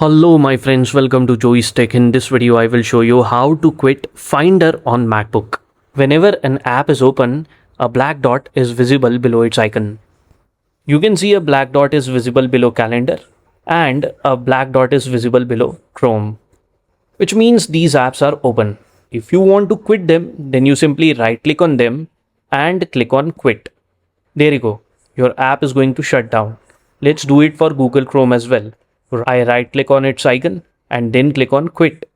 Hello my friends, welcome to Joey's Tech. In this video I will show you how to quit Finder on Macbook. Whenever an app is open, a black dot is visible below its icon. You can see a black dot is visible below Calendar and a black dot is visible below Chrome, which means these apps are open. If you want to quit them, then you simply right click on them and click on quit. There you go. Your app is going to shut down. Let's do it for Google Chrome as well. I right click on its icon and then click on quit.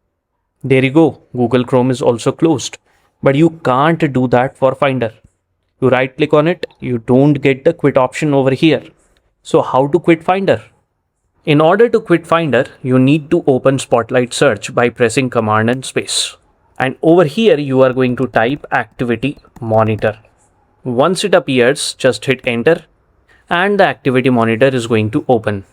There you go. Google Chrome is also closed. But you can't do that for Finder. You right click on it, you don't get the quit option over here. So how to quit Finder? In order to quit Finder, you need to open Spotlight Search by pressing Command and Space. And over here you are going to type Activity Monitor. Once it appears, just hit enter and the Activity Monitor is going to open.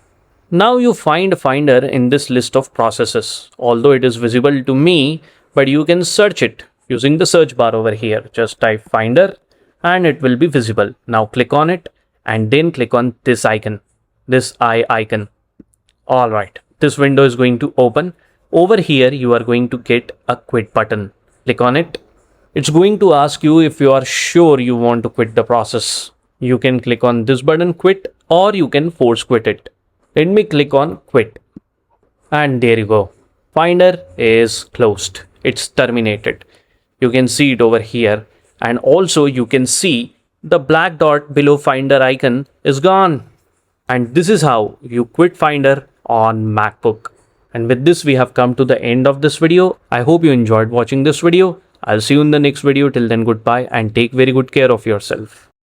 Now you find Finder in this list of processes, although it is visible to me, but you can search it using the search bar over here. Just type Finder and it will be visible. Now click on it and then click on this icon, this eye icon. Alright, this window is going to open. Over here you are going to get a quit button. Click on it. It's going to ask you if you are sure you want to quit the process. You can click on this button quit or you can force quit it. Let me click on quit and there you go. Finder is closed. It's terminated. You can see it over here and also you can see the black dot below Finder icon is gone. And this is how you quit Finder on MacBook. And with this we have come to the end of this video. I hope you enjoyed watching this video. I'll see you in the next video. Till then, goodbye and take very good care of yourself.